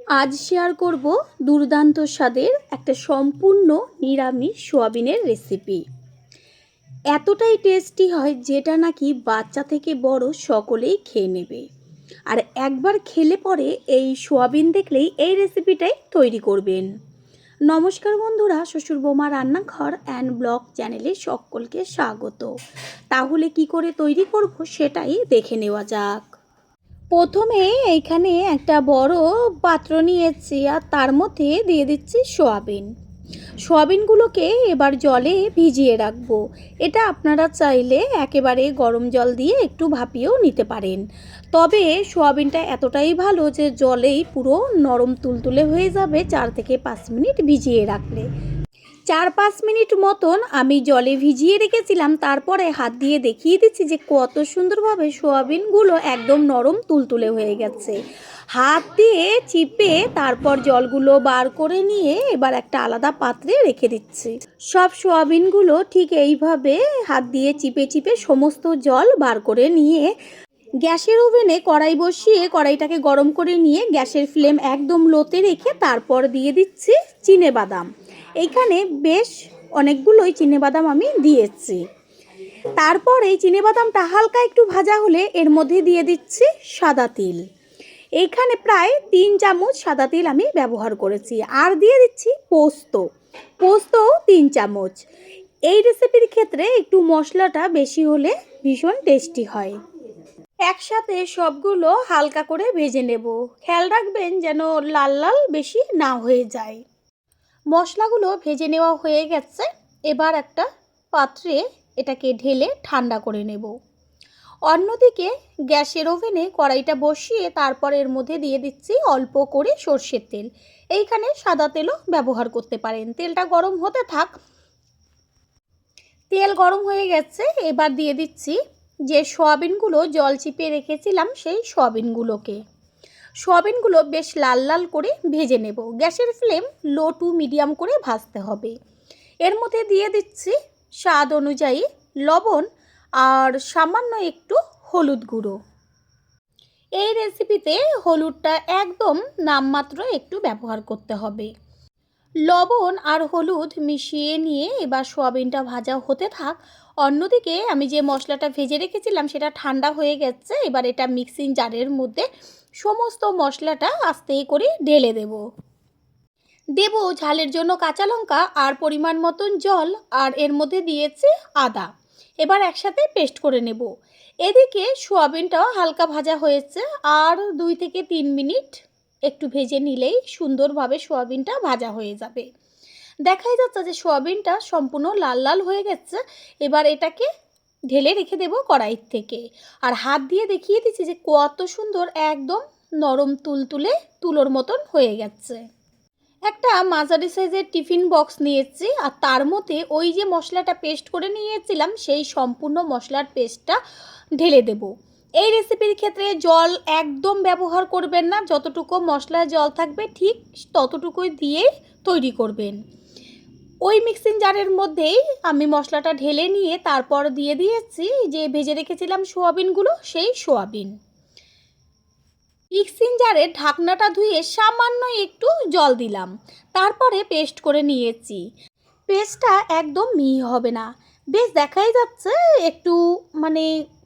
আজ শেয়ার করব দুর্দান্ত স্বাদের একটা সম্পূর্ণ নিরামিষ সোয়াবিনের রেসিপি। এতটাই টেস্টি হয় যেটা নাকি বাচ্চা থেকে বড় সকলেই খেয়ে নেবে। আর একবার খেলে পরে এই সোয়াবিন দেখলেই এই রেসিপিটাই তৈরি করবেন। নমস্কার বন্ধুরা, শ্বশুর বৌমা রান্নাঘর অ্যান্ড ব্লগ চ্যানেলে সকলকে স্বাগত। তাহলে কি করে তৈরি করব সেটাই দেখে নেওয়া যাক। প্রথমে এইখানে একটা বড় পাত্র নিয়েছি আর তার মধ্যে দিয়ে দিচ্ছি সোয়াবিনগুলোকে এবার জলে ভিজিয়ে রাখবো। এটা আপনারা চাইলে একেবারে গরম জল দিয়ে একটু ভাপিয়েও নিতে পারেন, তবে সোয়াবিনটা এতটাই ভালো যে জলেই পুরো নরম তুলতুলে হয়ে যাবে 4 থেকে 5 মিনিট ভিজিয়ে রাখলে। 4-5 মিনিট মতন আমি জলে ভিজিয়ে রেখেছিলাম, তারপরে হাত দিয়ে দেখিয়ে দিচ্ছি যে কত সুন্দরভাবে সোয়াবিনগুলো একদম নরম তুলতুলে হয়ে গেছে। হাত দিয়ে চিপে তারপর জলগুলো বার করে নিয়ে এবার একটা আলাদা পাত্রে রেখে দিচ্ছি। সব সোয়াবিনগুলো ঠিক এইভাবে হাত দিয়ে চিপে চিপে সমস্ত জল বার করে নিয়ে গ্যাসের ওভেনে কড়াই বসিয়ে কড়াইটাকে গরম করে নিয়ে গ্যাসের ফ্লেম একদম লোতে রেখে তারপর দিয়ে দিচ্ছি চিনেবাদাম। এইখানে বেশ অনেকগুলোই চিনেবাদাম আমি দিয়েছি। তারপর এই চিনেবাদামটা হালকা একটু ভাজা হলে এর মধ্যে দিয়ে দিচ্ছি সাদা তিল। এইখানে প্রায় 3 চামচ সাদা তিল আমি ব্যবহার করেছি। আর দিয়ে দিচ্ছি পোস্তও 3 চামচ। এই রেসিপির ক্ষেত্রে একটু মশলাটা বেশি হলে ভীষণ টেস্টি হয়। একসাথে সবগুলো হালকা করে ভেজে নেব। খেয়াল রাখবেন যেন লাল লাল বেশি না হয়ে যায়। মশলাগুলো ভেজে নেওয়া হয়ে গেছে। এবার একটা পাত্রে এটাকে ঢেলে ঠান্ডা করে নেব। অন্যদিকে গ্যাসের ওভেনে কড়াইটা বসিয়ে তারপর এর মধ্যে দিয়ে দিচ্ছি অল্প করে সর্ষের তেল। এইখানে সাদা তেলও ব্যবহার করতে পারেন। তেলটা গরম হতে থাক। তেল গরম হয়ে গেছে, এবার দিয়ে দিচ্ছি যে সোয়াবিনগুলো জল চিপে রেখেছিলাম সেই সোয়াবিনগুলো বেশ লাল লাল করে ভেজে নেব। গ্যাসের ফ্লেম লো টু মিডিয়াম করে ভাজতে হবে। এর মধ্যে দিয়ে দিচ্ছি স্বাদ অনুযায়ী লবণ আর সামান্য একটু হলুদ গুঁড়ো। এই রেসিপিতে হলুদটা একদম নামমাত্র একটু ব্যবহার করতে হবে। লবণ আর হলুদ মিশিয়ে নিয়ে এবার সোয়াবিনটা ভাজা হতে থাক। অন্যদিকে আমি যে মশলাটা ভেজে রেখেছিলাম সেটা ঠান্ডা হয়ে গেছে। এবার এটা মিক্সিং জারের মধ্যে সমস্ত মশলাটা আস্তে করে ঢেলে দেব ঝালের জন্য কাঁচা লঙ্কা আর পরিমাণ মতন জল, আর এর মধ্যে দিয়েছি আদা। এবার একসাথে পেস্ট করে নেব। এদিকে সোয়াবিনটাও হালকা ভাজা হয়েছে, আর 2 থেকে 3 মিনিট একটু ভেজে নিলেই সুন্দরভাবে সোয়াবিনটা ভাজা হয়ে যাবে। দেখাই যাচ্ছে যে সোয়াবিনটা সম্পূর্ণ লাল লাল হয়ে গেছে। এবার এটাকে ঢেলে রেখে দেব কড়াইর থেকে। আর হাত দিয়ে দেখিয়ে দিচ্ছি যে কত সুন্দর একদম নরম তুলতুলে তুলোর মতন হয়ে গেছে। একটা মাঝারি সাইজের টিফিন বক্স নিয়েছি, আর তার মধ্যে ওই যে মশলাটা পেস্ট করে নিয়েছিলাম সেই সম্পূর্ণ মশলার পেস্টটা ঢেলে দেব। এই রেসিপির ক্ষেত্রে জল একদম ব্যবহার করবেন না, যতটুকু মশলায় জল থাকবে ঠিক ততটুকুই দিয়েই তৈরি করবেন। ওই মিক্সিং জারের মধ্যেই আমি মশলাটা ঢেলে নিয়ে তারপর দিয়ে দিয়েছি যে ভেজে রেখেছিলাম সোয়াবিনগুলো, সেই সোয়াবিন। মিক্সিং জারের ঢাকনাটা ধুয়ে সামান্য একটু জল দিলাম, তারপরে পেস্ট করে নিয়েছি। পেস্টটা একদম মিহি হবে না, বেশ দেখাই যাচ্ছে একটু মানে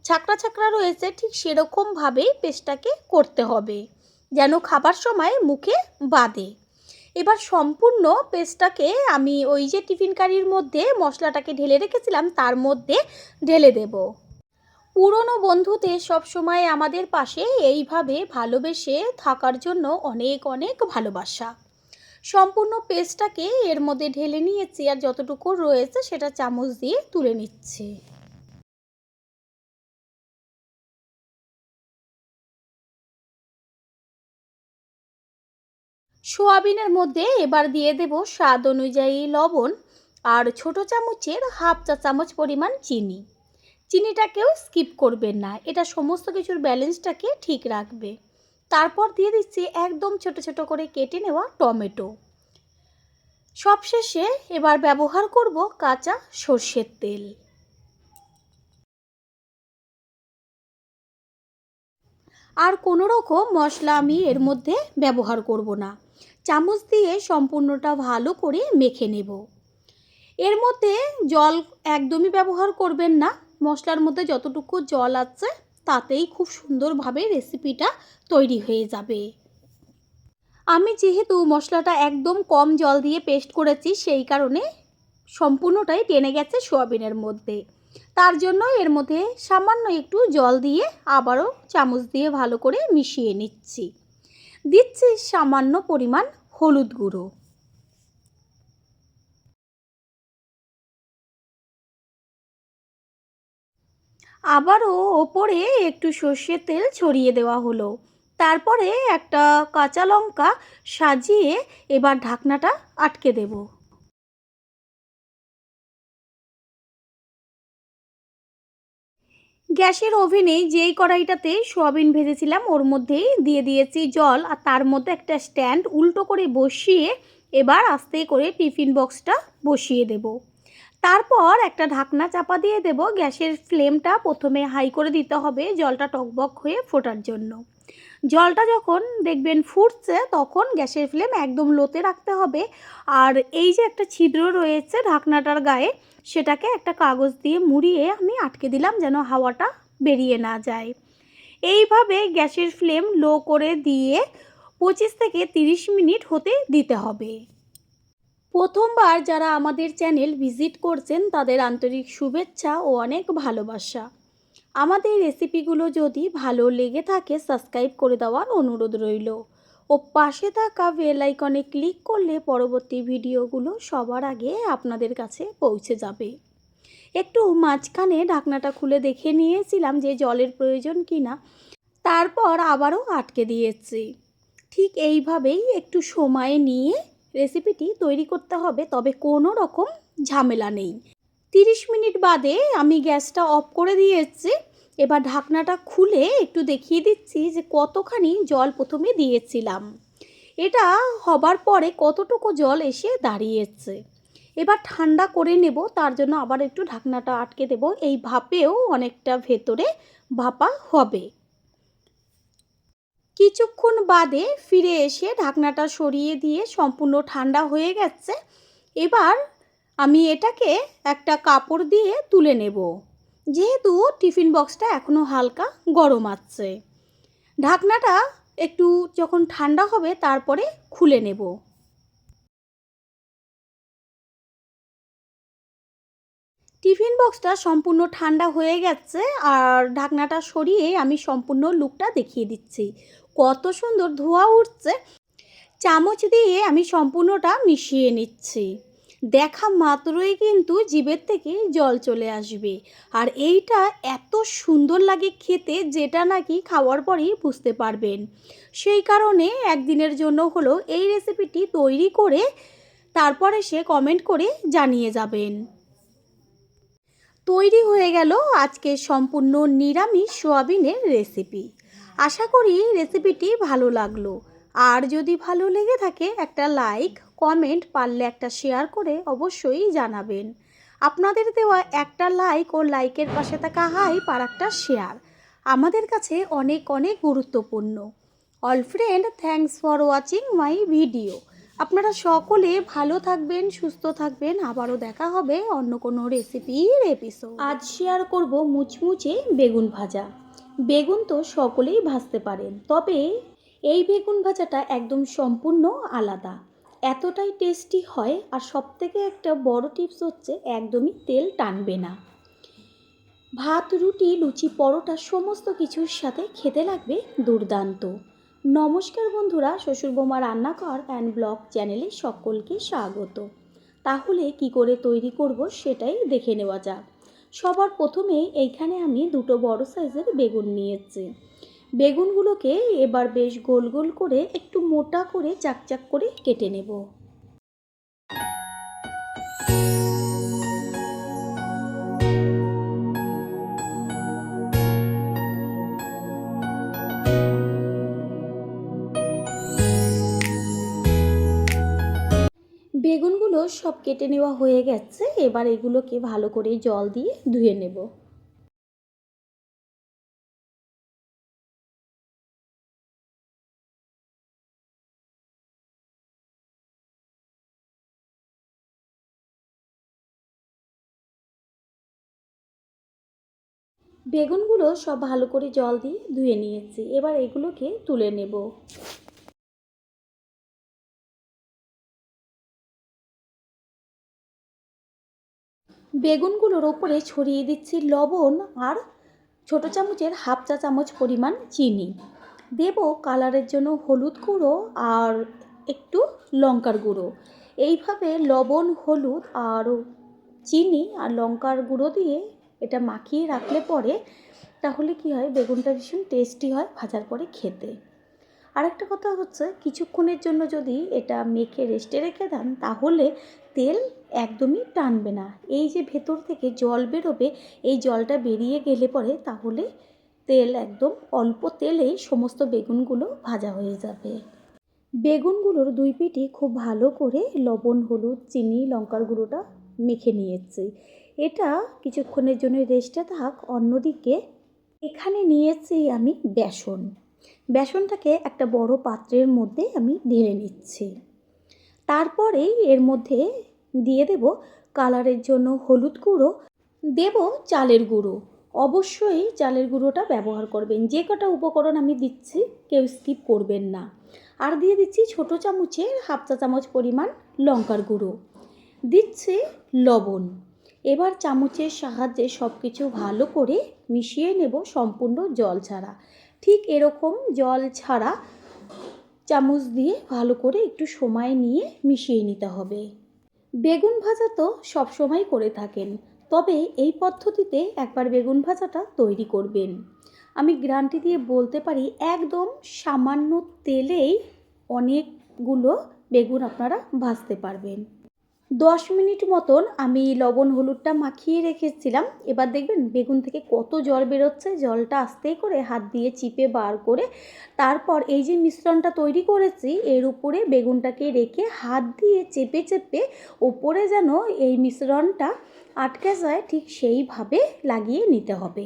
ছাকড়া ছাকড়া রয়েছে, ঠিক সেরকমভাবেই পেস্টটাকে করতে হবে যেন খাবার সময় মুখে বাঁধে। এবার সম্পূর্ণ পেস্টটাকে আমি ওই যে টিফিন কারির মধ্যে মশলাটাকে ঢেলে রেখেছিলাম তার মধ্যে ঢেলে দেব। পুরনো বন্ধুদের সবসময় আমাদের পাশে এইভাবে ভালোবেসে থাকার জন্য অনেক অনেক ভালোবাসা। সম্পূর্ণ পেস্টটাকে এর মধ্যে ঢেলে নিয়েছি, আর যতটুকু রয়েছে সেটা চামচ দিয়ে তুলে নিচ্ছি। সোয়াবিনের মধ্যে এবার দিয়ে দেব স্বাদ অনুযায়ী লবণ আর ছোট চামচের হাফ চা চামচ পরিমাণ চিনি। চিনিটাকেও স্কিপ করবেন না, এটা সমস্ত কিছুর ব্যালেন্সটাকে ঠিক রাখবে। তারপর দিয়ে দিচ্ছি একদম ছোট ছোট করে কেটে নেওয়া টমেটো। সবশেষে এবার ব্যবহার করব কাঁচা সর্ষের তেল। আর কোনো রকম মশলা আমি এর মধ্যে ব্যবহার করব না। চামচ দিয়ে সম্পূর্ণটা ভালো করে মেখে নেব। এর মধ্যে জল একদমই ব্যবহার করবেন না। মশলার মধ্যে যতটুকু জল আছে তাতেই খুব সুন্দরভাবে রেসিপিটা তৈরি হয়ে যাবে। আমি যেহেতু মশলাটা একদম কম জল দিয়ে পেস্ট করেছি, সেই কারণে সম্পূর্ণটাই টেনে গেছে সয়াবিনের মধ্যে। তার জন্য এর মধ্যে সামান্য একটু জল দিয়ে আবারও চামচ দিয়ে ভালো করে মিশিয়ে নিচ্ছি। দিচ্ছি সামান্য পরিমাণ হলুদ গুঁড়ো। আবারও ওপরে একটু সর্ষের তেল ছড়িয়ে দেওয়া হলো। তারপরে একটা কাঁচা লঙ্কা সাজিয়ে এবার ঢাকনাটা আটকে দেব। গ্যাসের ওভেনে যেই কড়াইটাতে সয়াবিন ভেজেছিলাম ওর মধ্যেই দিয়ে দিয়েছি জল, আর তার মধ্যে একটা স্ট্যান্ড উল্টো করে বসিয়ে এবার আস্তে করে টিফিন বক্সটা বসিয়ে দেব। তারপর একটা ঢাকনা চাপা দিয়ে দেব। গ্যাসের ফ্লেমটা প্রথমে হাই করে দিতে হবে জলটা টকবক হয়ে ফোটার জন্য। জলটা যখন দেখবেন ফুটছে তখন গ্যাসের ফ্লেম একদম লোতে রাখতে হবে। আর এই যে একটা ছিদ্র রয়েছে ঢাকনাটার গায়ে, সেটাকে একটা কাগজ দিয়ে মুড়িয়ে আমি আটকে দিলাম যেন হাওয়াটা বেরিয়ে না যায়। এইভাবে গ্যাসের ফ্লেম লো করে দিয়ে 25 থেকে 30 মিনিট হতে দিতে হবে। প্রথমবার যারা আমাদের চ্যানেল ভিজিট করছেন তাদের আন্তরিক শুভেচ্ছা ও অনেক ভালোবাসা। আমাদের রেসিপিগুলো যদি ভালো লেগে থাকে সাবস্ক্রাইব করে দেওয়ার অনুরোধ রইল ও পাশে থাকা বেল আইকনে ক্লিক করলে পরবর্তী ভিডিওগুলো সবার আগে আপনাদের কাছে পৌঁছে যাবে। একটু মাঝখানে ঢাকনাটা খুলে দেখে নিয়েছিলাম যে জলের প্রয়োজন কিনা, তারপর আবারও আটকে দিয়েছি। ঠিক এইভাবেই একটু সময় নিয়ে রেসিপিটি তৈরি করতে হবে, তবে কোনো রকম ঝামেলা নেই। 30 মিনিট বাদে আমি গ্যাসটা অফ করে দিয়েছি। এবার ঢাকনাটা খুলে একটু দেখিয়ে দিচ্ছি যে কতখানি জল প্রথমে দিয়েছিলাম, এটা হবার পরে কতটুকু জল এসে দাঁড়িয়েছে। এবার ঠান্ডা করে নেব, তার জন্য আবার একটু ঢাকনাটা আটকে দেব। এই ভাপেও অনেকটা ভেতরে ভাপা হবে। কিছুক্ষণ বাদে ফিরে এসে ঢাকনাটা সরিয়ে দিয়ে সম্পূর্ণ ঠান্ডা হয়ে গেছে। এবার আমি এটাকে একটা কাপড় দিয়ে তুলে নেব, যেহেতু টিফিন বক্সটা এখনও হালকা গরম আছে। ঢাকনাটা একটু যখন ঠান্ডা হবে তারপরে খুলে নেব। টিফিন বক্সটা সম্পূর্ণ ঠান্ডা হয়ে গেছে, আর ঢাকনাটা সরিয়ে আমি সম্পূর্ণ লুকটা দেখিয়ে দিচ্ছি। কত সুন্দর ধোঁয়া উঠছে। চামচ দিয়ে আমি সম্পূর্ণটা মিশিয়ে নিচ্ছি। দেখা মাত্রই কিন্তু জিভের থেকে জল চলে আসবে। আর এইটা এত সুন্দর লাগে খেতে, যেটা নাকি খাওয়ার পরেই বুঝতে পারবেন। সেই কারণে একদিনের জন্য হলো এই রেসিপিটি তৈরি করে তারপরে সে কমেন্ট করে জানিয়ে যাবেন। তৈরি হয়ে গেল আজকে সম্পূর্ণ নিরামিষ সোয়াবিনের রেসিপি। আশা করি রেসিপিটি ভালো লাগলো। আর যদি ভালো লেগে থাকে একটা লাইক, কমেন্ট, পারলে একটা শেয়ার করে অবশ্যই জানাবেন। আপনাদের দেওয়া একটা লাইক ও লাইকের পাশে থাকা হাইপ আর একটা শেয়ার আমাদের কাছে অনেক অনেক গুরুত্বপূর্ণ। All friend, thanks for watching my video. আপনারা সকলে ভালো থাকবেন, সুস্থ থাকবেন। আবারও দেখা হবে অন্য কোনো রেসিপির এপিসোড। আজ শেয়ার করব মুচমুচে বেগুন ভাজা। বেগুন তো সকলেই ভাজতে পারেন, তবে এই বেগুন ভাজাটা একদম সম্পূর্ণ আলাদা। এতটাই টেস্টি হয়, আর সবথেকে একটা বড় টিপস হচ্ছে একদমই তেল টানবে না। ভাত, রুটি, লুচি, পরোটা সমস্ত কিছুর সাথে খেতে লাগবে দুর্দান্ত। নমস্কার বন্ধুরা, শ্বশুর বৌমা রান্নাঘর অ্যান্ড ব্লগ চ্যানেলে সকলকে স্বাগত। তাহলে কি করে তৈরি করব সেটাই দেখে নেওয়া যাক। সবার প্রথমে এইখানে আমি দুটো বড় সাইজের বেগুন নিয়েছি। বেগুনগুলোকে এবার বেশ গোল গোল করে একটু মোটা করে চাকচাক করে কেটে নেব। বেগুনগুলো সব কেটে নেওয়া হয়ে গেছে। এবার এগুলোকে ভালো করে জল দিয়ে ধুয়ে নেব। বেগুনগুলো সব ভালো করে জল দিয়ে ধুয়ে নিয়েছি, এবার এগুলোকে তুলে নেব। বেগুনগুলোর ওপরে ছড়িয়ে দিচ্ছি লবণ আর ছোটো চামচের হাফ চা চামচ পরিমাণ চিনি। দেব কালারের জন্য হলুদ গুঁড়ো আর একটু লঙ্কার গুঁড়ো। এইভাবে লবণ, হলুদ আর চিনি আর লঙ্কার গুঁড়ো দিয়ে এটা মাখিয়ে রাখলে পরে তাহলে কি হয়, বেগুনটা ভীষণ টেস্টি হয় ভাজার পরে খেতে। আরেকটা কথা হচ্ছে, কিছুক্ষণের জন্য যদি এটা মেখে রেস্টে রেখে দেন তাহলে তেল একদমই টানবে না। এই যে ভেতর থেকে জল বেরোবে, এই জলটা বেরিয়ে গেলে পরে তাহলে তেল একদম অল্প তেলেই সমস্ত বেগুনগুলো ভাজা হয়ে যাবে। বেগুনগুলোর দুই পিঠই খুব ভালো করে লবণ, হলুদ, চিনি, লঙ্কার গুঁড়োটা মেখে নিয়েছি। এটা কিছুক্ষণের জন্য রেস্টে থাক। অন্যদিকে এখানে নিয়েছি আমি বেসন। বেসনটাকে একটা বড় পাত্রের মধ্যে আমি ঢেলে নিচ্ছি। তারপরেই এর মধ্যে দিয়ে দেব কালারের জন্য হলুদ গুঁড়ো, দেব চালের গুঁড়ো। অবশ্যই চালের গুঁড়োটা ব্যবহার করবেন। যে কটা উপকরণ আমি দিচ্ছি কেউ স্কিপ করবেন না। আর দিয়ে দিচ্ছি ছোটো চামচের হাফ চা চামচ পরিমাণ লঙ্কার গুঁড়ো, দিচ্ছি লবণ। এবার চামচের সাহায্যে সব কিছু ভালো করে মিশিয়ে নেব, সম্পূর্ণ জল ছাড়া। ঠিক এরকম জল ছাড়া চামচ দিয়ে ভালো করে একটু সময় নিয়ে মিশিয়ে নিতে হবে। বেগুন ভাজা তো সবসময় করে থাকেন, তবে এই পদ্ধতিতে একবার বেগুন ভাজাটা তৈরি করবেন। আমি গ্যারান্টি দিয়ে বলতে পারি, একদম সামান্য তেলেই অনেকগুলো বেগুন আপনারা ভাজতে পারবেন। 10 মিনিট মতন আমি লবণ হলুদটা মাখিয়ে রেখেছিলাম। এবার দেখবেন বেগুন থেকে কত জল বেরোচ্ছে। জলটা আস্তে করে হাত দিয়ে চিপে বার করে তারপর এই যে মিশ্রণটা তৈরি করেছি এর উপরে বেগুনটাকে রেখে হাত দিয়ে চেপে চেপে ওপরে যেন এই মিশ্রণটা আটকে যায় ঠিক সেইভাবে লাগিয়ে নিতে হবে।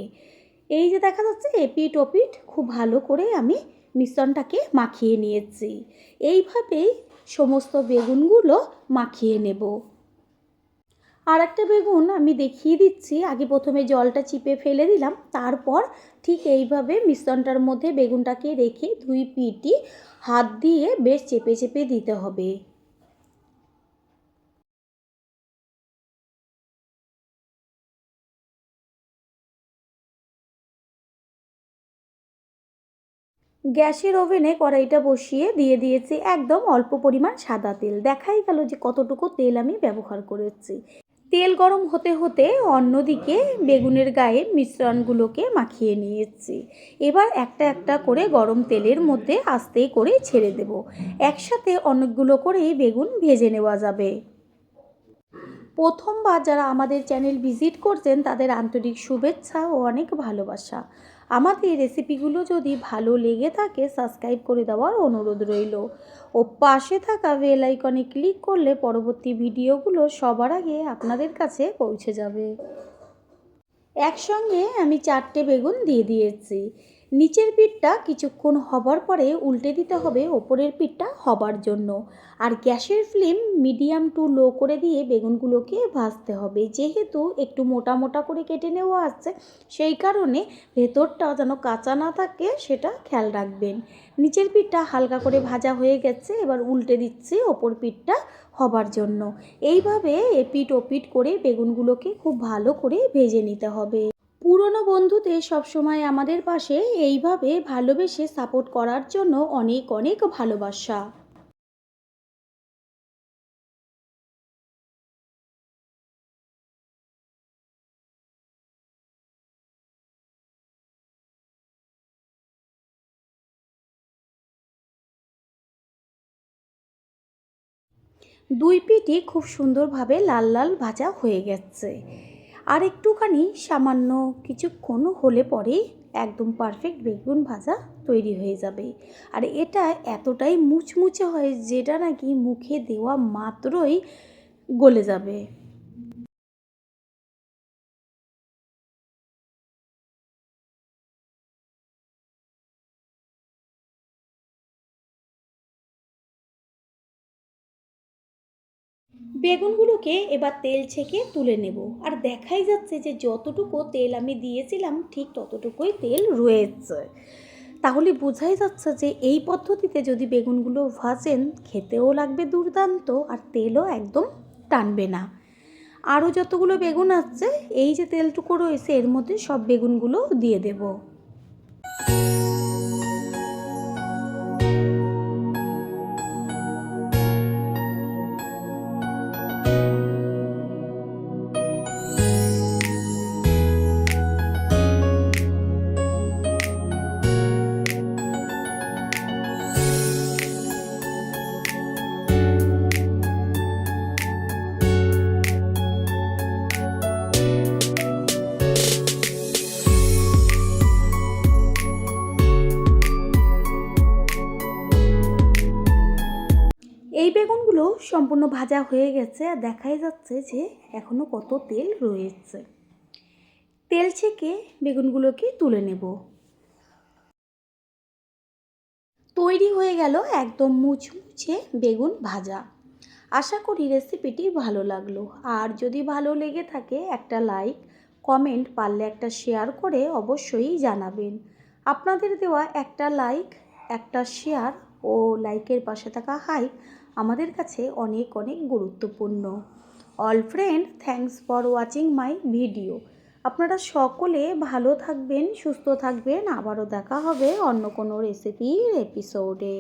এই যে দেখা যাচ্ছে এপিট ওপিট খুব ভালো করে আমি মিশ্রণটাকে মাখিয়ে নিয়েছি। এইভাবেই সমস্ত বেগুনগুলো মাখিয়ে নেব। আর একটা বেগুন আমি দেখিয়ে দিচ্ছি। আগে প্রথমে জলটা চিপে ফেলে দিলাম, তারপর ঠিক এইভাবে মিশ্রণটার মধ্যে বেগুনটাকে রেখে দুই পিঠই হাত দিয়ে বেশ চেপে চেপে দিতে হবে। গ্যাসের ওভেনে কড়াইটা বসিয়ে দিয়ে দিয়েছি একদম অল্প পরিমাণ সাদা তেল। দেখাই গেল যে কতটুকু তেল আমি ব্যবহার করেছি। তেল গরম হতে হতে অন্যদিকে বেগুনের গায়ে মিশ্রণগুলোকে মাখিয়ে নিয়েছি। এবার একটা একটা করে গরম তেলের মধ্যে আস্তে করে ছেড়ে দেব। একসাথে অনেকগুলো করেই বেগুন ভেজে নেওয়া যাবে। প্রথমবার যারা আমাদের চ্যানেল ভিজিট করছেন তাদের আন্তরিক শুভেচ্ছা ও অনেক ভালোবাসা। আমাদের রেসিপিগুলো যদি ভালো লেগে থাকে সাবস্ক্রাইব করে দেওয়ার অনুরোধ রইল ও পাশে থাকা বেল আইকনে ক্লিক করলে পরবর্তী ভিডিওগুলো সবার আগে আপনাদের কাছে পৌঁছে যাবে। একসঙ্গে আমি 4টে বেগুন দিয়ে দিয়েছি। নিচের পিঠটা কিছুক্ষণ হবার পরে উল্টে দিতে হবে ওপরের পিঠটা হবার জন্য। আর গ্যাসের ফ্লেম মিডিয়াম টু লো করে দিয়ে বেগুনগুলোকে ভাজতে হবে। যেহেতু একটু মোটা মোটা করে কেটে নেওয়া আছে সেই কারণে ভেতরটা যেন কাঁচা না থাকে সেটা খেয়াল রাখবেন। নিচের পিঠটা হালকা করে ভাজা হয়ে গেছে, এবার উল্টে দিচ্ছি ওপর পিঠটা হবার জন্য। এইভাবে এপিট ওপিট করে বেগুনগুলোকে খুব ভালো করে ভেজে নিতে হবে। পুরনো বন্ধুদের সবসময় আমাদের পাশে এইভাবে ভালোবেসে সাপোর্ট করার জন্য অনেক অনেক ভালোবাসা। দুই পিঠই খুব সুন্দরভাবে লাল লাল ভাজা হয়ে গেছে। আর একটুখানি সামান্য কিছুক্ষণ হলে পরেই একদম পারফেক্ট বেগুন ভাজা তৈরি হয়ে যাবে। আর এটা এতটাই মুচমুচে হয় যেটা নাকি মুখে দেওয়া মাত্রই গলে যাবে। বেগুনগুলোকে এবার তেল ছেঁকে তুলে নেব। আর দেখাই যাচ্ছে যে যতটুকু তেল আমি দিয়েছিলাম ঠিক ততটুকুই তেল রয়েছে। তাহলে বোঝাই যাচ্ছে যে এই পদ্ধতিতে যদি বেগুনগুলো ভাজেন খেতেও লাগবে দুর্দান্ত, আর তেলও একদম টানবে না। আরও যতগুলো বেগুন আছে এই যে তেলটুকু রয়েছে এর মধ্যে সব বেগুনগুলো দিয়ে দেব। এই বেগুনগুলো সম্পূর্ণ ভাজা হয়ে গেছে, আর দেখাই যাচ্ছে যে এখনও কত তেল রয়েছে। তেল ছেঁকে বেগুনগুলোকে তুলে নেব। তৈরি হয়ে গেল একদম মুচমুচে বেগুন ভাজা। আশা করি রেসিপিটি ভালো লাগলো। আর যদি ভালো লেগে থাকে একটা লাইক, কমেন্ট, পারলে একটা শেয়ার করে অবশ্যই জানাবেন। আপনাদের দেওয়া একটা লাইক, একটা শেয়ার ও লাইকের পাশে থাকা হাইপ আমাদের কাছে অনেক অনেক গুরুত্বপূর্ণ। All friend, thanks for watching my video. আপনারা সকলে ভালো থাকবেন, সুস্থ থাকবেন। আবারও দেখা হবে অন্য কোনো রেসিপির এপিসোডে।